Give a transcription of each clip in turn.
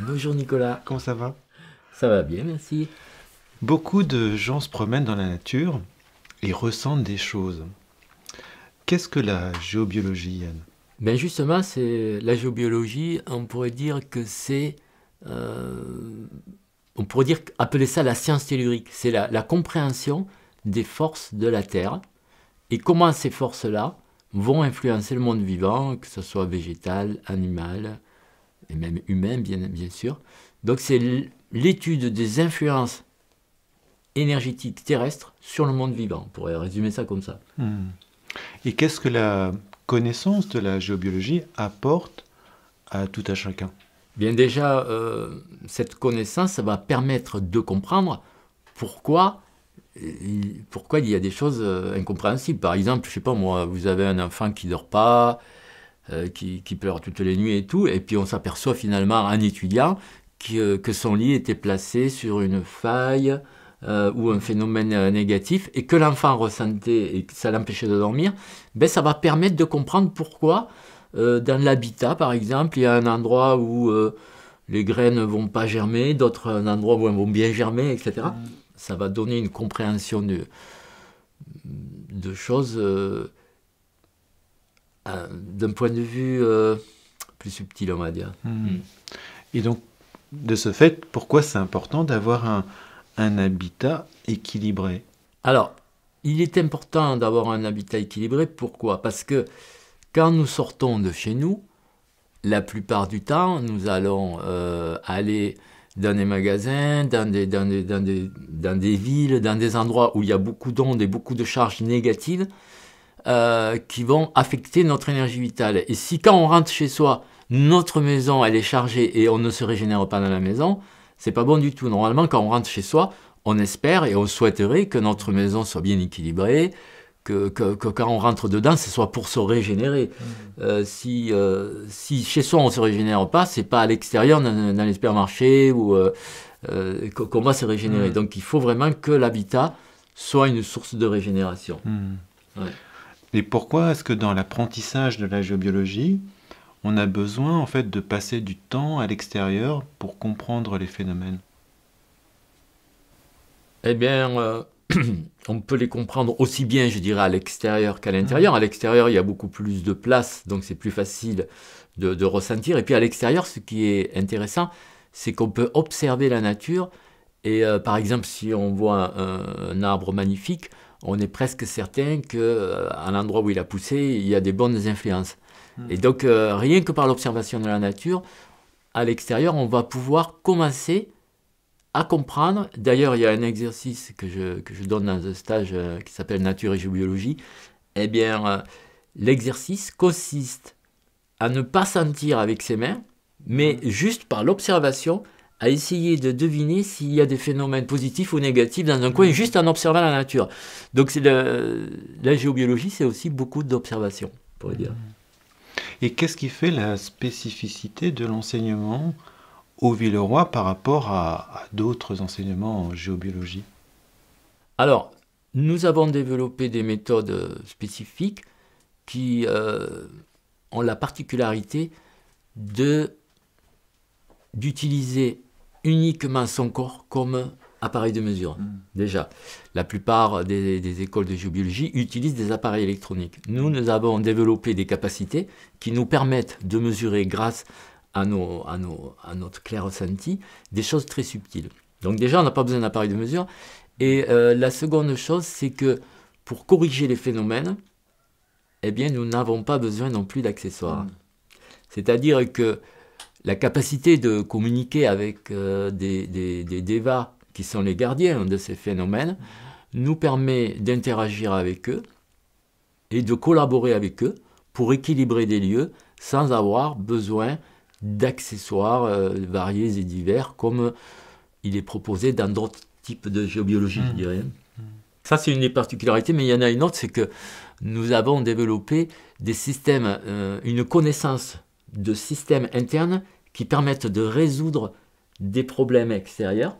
Bonjour Nicolas. Comment ça va? Ça va bien, merci. Beaucoup de gens se promènent dans la nature et ressentent des choses. Qu'est-ce que la géobiologie, Yann? Ben justement, c'est la géobiologie, on pourrait dire que c'est, euh, on pourrait dire appeler ça la science tellurique. C'est la compréhension des forces de la Terre et comment ces forces-là vont influencer le monde vivant, que ce soit végétal, animal et même humain, bien sûr. Donc c'est l'étude des influences énergétiques terrestres sur le monde vivant. On pourrait résumer ça comme ça. Hmm. Et qu'est-ce que la connaissance de la géobiologie apporte à tout à chacun? Bien déjà, cette connaissance, ça va permettre de comprendre pourquoi, pourquoi il y a des choses incompréhensibles. Par exemple, je sais pas moi, vous avez un enfant qui dort pas, qui pleure toutes les nuits et tout, et puis on s'aperçoit finalement en étudiant que son lit était placé sur une faille ou un phénomène négatif, et que l'enfant ressentait et que ça l'empêchait de dormir, ben ça va permettre de comprendre pourquoi dans l'habitat, par exemple, il y a un endroit où les graines ne vont pas germer, d'autres un endroit où elles vont bien germer, etc. Ça va donner une compréhension de choses d'un point de vue plus subtil, on va dire. Hmm. Et donc, de ce fait, pourquoi c'est important d'avoir un habitat équilibré? Alors, il est important d'avoir un habitat équilibré. Pourquoi? Parce que quand nous sortons de chez nous, la plupart du temps, nous allons aller dans des magasins, dans des villes, dans des endroits où il y a beaucoup d'ondes et beaucoup de charges négatives qui vont affecter notre énergie vitale. Et si quand on rentre chez soi, notre maison elle est chargée et on ne se régénère pas dans la maison, c'est pas bon du tout. Normalement, quand on rentre chez soi, on espère et on souhaiterait que notre maison soit bien équilibrée, que quand on rentre dedans, ce soit pour se régénérer. Si chez soi on ne se régénère pas, c'est pas à l'extérieur, dans les supermarchés, qu'on va se régénérer. Donc il faut vraiment que l'habitat soit une source de régénération. Hmm. Ouais. Et pourquoi est-ce que dans l'apprentissage de la géobiologie, on a besoin en fait de passer du temps à l'extérieur pour comprendre les phénomènes? Eh bien, on peut les comprendre aussi bien, je dirais, à l'extérieur qu'à l'intérieur. À l'extérieur, il y a beaucoup plus de place, donc c'est plus facile de ressentir. Et puis à l'extérieur, ce qui est intéressant, c'est qu'on peut observer la nature. Et par exemple, si on voit un arbre magnifique, on est presque certain qu'à l'endroit où il a poussé, il y a des bonnes influences. Et donc, rien que par l'observation de la nature, à l'extérieur, on va pouvoir commencer à comprendre. D'ailleurs, il y a un exercice que je donne dans un stage qui s'appelle Nature et géobiologie. Eh bien, l'exercice consiste à ne pas sentir avec ses mains, mais juste par l'observation, à essayer de deviner s'il y a des phénomènes positifs ou négatifs dans un coin, juste en observant la nature. Donc, la géobiologie, c'est aussi beaucoup d'observation, on pourrait dire. Et qu'est-ce qui fait la spécificité de l'enseignement au Villeroy par rapport à d'autres enseignements en géobiologie? Alors, nous avons développé des méthodes spécifiques qui ont la particularité de d'utiliser uniquement son corps comme appareil de mesure. Déjà, la plupart des écoles de géobiologie utilisent des appareils électroniques. Nous avons développé des capacités qui nous permettent de mesurer grâce à notre clair ressenti des choses très subtiles. Donc déjà, on n'a pas besoin d'appareil de mesure. Et la seconde chose, c'est que pour corriger les phénomènes, eh bien, nous n'avons pas besoin non plus d'accessoires. C'est-à-dire que la capacité de communiquer avec des devas qui sont les gardiens de ces phénomènes nous permet d'interagir avec eux et de collaborer avec eux pour équilibrer des lieux sans avoir besoin d'accessoires variés et divers comme il est proposé dans d'autres types de géobiologie, je dirais. Ça, c'est une des particularités, mais il y en a une autre, c'est que nous avons développé des systèmes, une connaissance de systèmes internes qui permettent de résoudre des problèmes extérieurs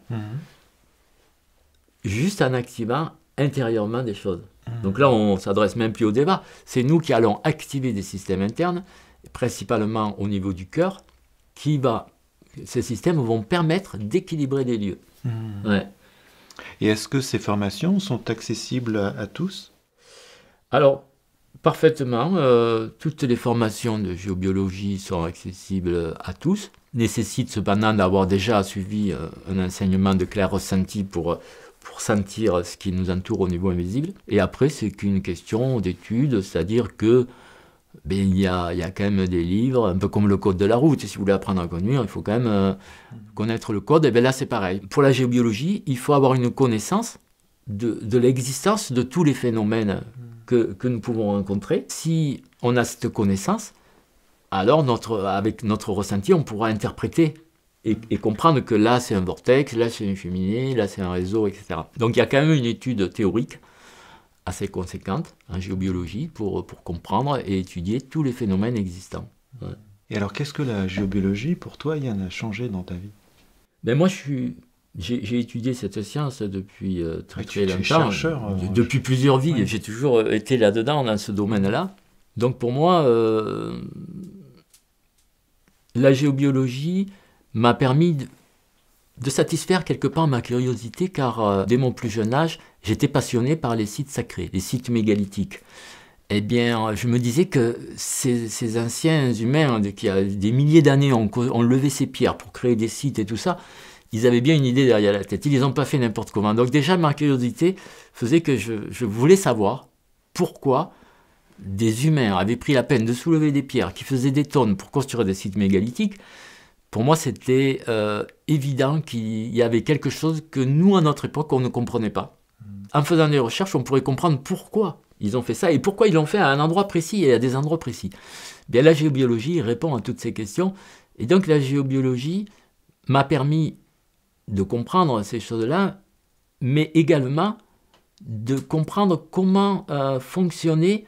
juste en activant intérieurement des choses. Donc là, on ne s'adresse même plus au débat. C'est nous qui allons activer des systèmes internes, principalement au niveau du cœur, qui va Ces systèmes vont permettre d'équilibrer les lieux. Ouais. Et est-ce que ces formations sont accessibles à tous? Alors, parfaitement, toutes les formations de géobiologie sont accessibles à tous, nécessitent cependant d'avoir déjà suivi un enseignement de clair ressenti pour sentir ce qui nous entoure au niveau invisible. Et après, c'est qu'une question d'étude, c'est-à-dire que il y a quand même des livres, un peu comme le code de la route. Si vous voulez apprendre à conduire, il faut quand même connaître le code. Et bien là, c'est pareil. Pour la géobiologie, il faut avoir une connaissance de l'existence de tous les phénomènes que nous pouvons rencontrer. Si on a cette connaissance, alors avec notre ressenti, on pourra interpréter et comprendre que là, c'est un vortex, là, c'est une cheminée, là, c'est un réseau, etc. Donc il y a quand même une étude théorique assez conséquente en géobiologie pour comprendre et étudier tous les phénomènes existants. Ouais. Et alors, qu'est-ce que la géobiologie, pour toi, Yann, a changé dans ta vie? Ben moi, j'ai étudié cette science depuis très longtemps. Tu es chercheur, depuis plusieurs vies. Oui. J'ai toujours été là-dedans, dans ce domaine-là. Donc pour moi, la géobiologie m'a permis de satisfaire quelque part ma curiosité, car dès mon plus jeune âge, j'étais passionné par les sites sacrés, les sites mégalithiques. Eh bien, je me disais que ces anciens humains, qui a des milliers d'années ont levé ces pierres pour créer des sites et tout ça, ils avaient bien une idée derrière la tête. Ils ne les ont pas fait n'importe comment. Donc déjà, ma curiosité faisait que je voulais savoir pourquoi des humains avaient pris la peine de soulever des pierres qui faisaient des tonnes pour construire des sites mégalithiques. Pour moi, c'était évident qu'il y avait quelque chose que nous, à notre époque, on ne comprenait pas. En faisant des recherches, on pourrait comprendre pourquoi ils ont fait ça et pourquoi ils l'ont fait à un endroit précis et à des endroits précis. Bien, la géobiologie répond à toutes ces questions. Et donc, la géobiologie m'a permis de comprendre ces choses-là, mais également de comprendre comment fonctionnaient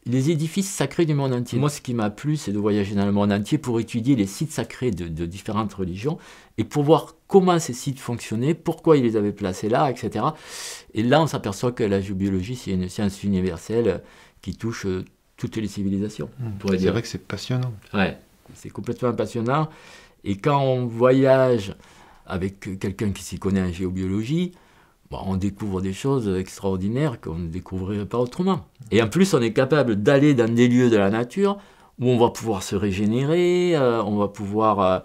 les édifices sacrés du monde entier. Moi, ce qui m'a plu, c'est de voyager dans le monde entier pour étudier les sites sacrés de différentes religions et pour voir comment ces sites fonctionnaient, pourquoi ils les avaient placés là, etc. Et là, on s'aperçoit que la géobiologie, c'est une science universelle qui touche toutes les civilisations. C'est vrai que c'est passionnant. Ouais, c'est complètement passionnant. Et quand on voyage avec quelqu'un qui s'y connaît en géobiologie, on découvre des choses extraordinaires qu'on ne découvrirait pas autrement. Et en plus, on est capable d'aller dans des lieux de la nature où on va pouvoir se régénérer, on va pouvoir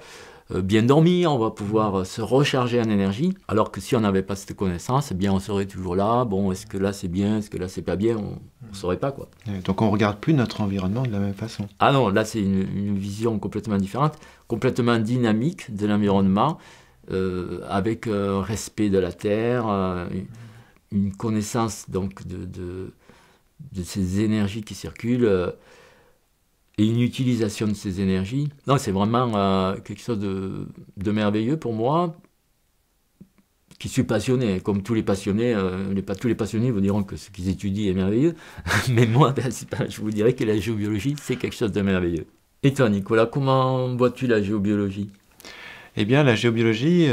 bien dormir, on va pouvoir se recharger en énergie. Alors que si on n'avait pas cette connaissance, eh bien, on serait toujours là. Bon, est-ce que là c'est bien, est-ce que là c'est pas bien, on ne saurait pas, quoi. Donc on ne regarde plus notre environnement de la même façon. Ah non, là c'est une vision complètement différente, complètement dynamique de l'environnement. Avec un respect de la terre, une connaissance donc de ces énergies qui circulent et une utilisation de ces énergies. Non, c'est vraiment quelque chose de merveilleux pour moi, qui suis passionné. Comme tous les passionnés, tous les passionnés vous diront que ce qu'ils étudient est merveilleux, mais moi, je vous dirais que la géobiologie, c'est quelque chose de merveilleux. Et toi, Nicolas, comment vois-tu la géobiologie ? Eh bien, la géobiologie,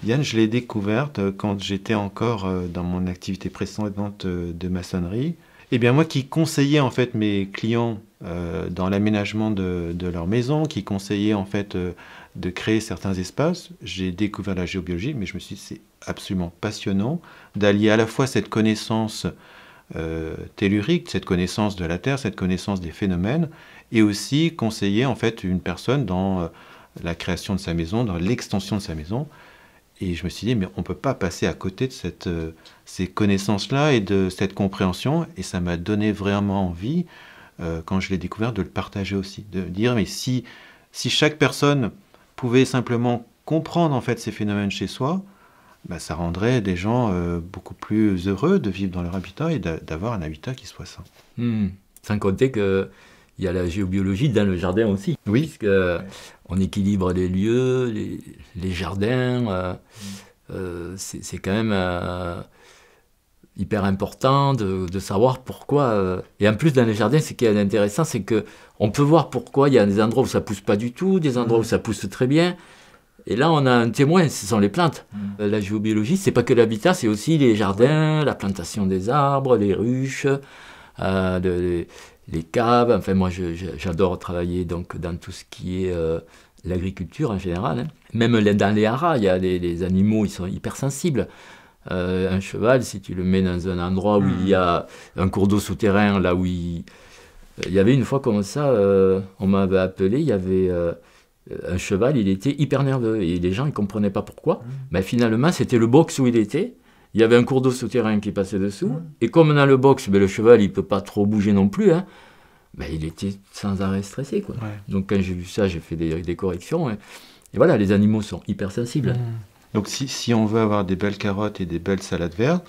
Yann, je l'ai découverte quand j'étais encore dans mon activité précédente de maçonnerie. Eh bien, moi qui conseillais en fait mes clients dans l'aménagement de leur maison, qui conseillais en fait de créer certains espaces, j'ai découvert la géobiologie, mais je me suis dit c'est absolument passionnant d'allier à la fois cette connaissance tellurique, cette connaissance de la Terre, cette connaissance des phénomènes, et aussi conseiller en fait une personne dans la création de sa maison, dans l'extension de sa maison. Et je me suis dit, mais on ne peut pas passer à côté de ces connaissances-là et de cette compréhension. Et ça m'a donné vraiment envie, quand je l'ai découvert, de le partager aussi. De dire, mais si chaque personne pouvait simplement comprendre en fait ces phénomènes chez soi, bah, ça rendrait des gens beaucoup plus heureux de vivre dans leur habitat et d'avoir un habitat qui soit sain. Sans compter que il y a la géobiologie dans le jardin aussi. Oui. Puisque on équilibre les lieux, les jardins. C'est quand même hyper important de savoir pourquoi. Et en plus, dans les jardins, ce qui est intéressant, c'est qu'on peut voir pourquoi il y a des endroits où ça ne pousse pas du tout, des endroits où ça pousse très bien. Et là, on a un témoin, ce sont les plantes. La géobiologie, c'est pas que l'habitat, c'est aussi les jardins, la plantation des arbres, les ruches, les caves. Enfin, moi, j'adore travailler donc dans tout ce qui est l'agriculture en général. Hein. Même dans les haras, il y a les animaux, ils sont hypersensibles. Un cheval, si tu le mets dans un endroit où il y a un cours d'eau souterrain, là où il y avait une fois comme ça, on m'avait appelé, il y avait un cheval, il était hyper nerveux et les gens ne comprenaient pas pourquoi. Mais finalement, c'était le box où il était. Il y avait un cours d'eau souterrain qui passait dessous. Et comme dans le box, le cheval, il ne peut pas trop bouger non plus. Hein, il était sans arrêt stressé. Quoi. Ouais. Donc quand j'ai vu ça, j'ai fait des corrections. Et voilà, les animaux sont hypersensibles. Donc si on veut avoir des belles carottes et des belles salades vertes,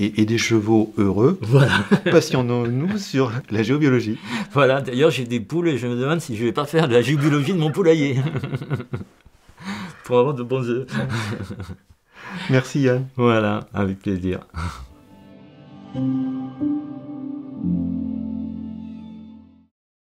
et des chevaux heureux, voilà. Passionnons-nous sur la géobiologie. Voilà, d'ailleurs j'ai des poules et je me demande si je ne vais pas faire de la géobiologie de mon poulailler. Pour avoir de bons œufs. Merci Yann. Voilà, avec plaisir.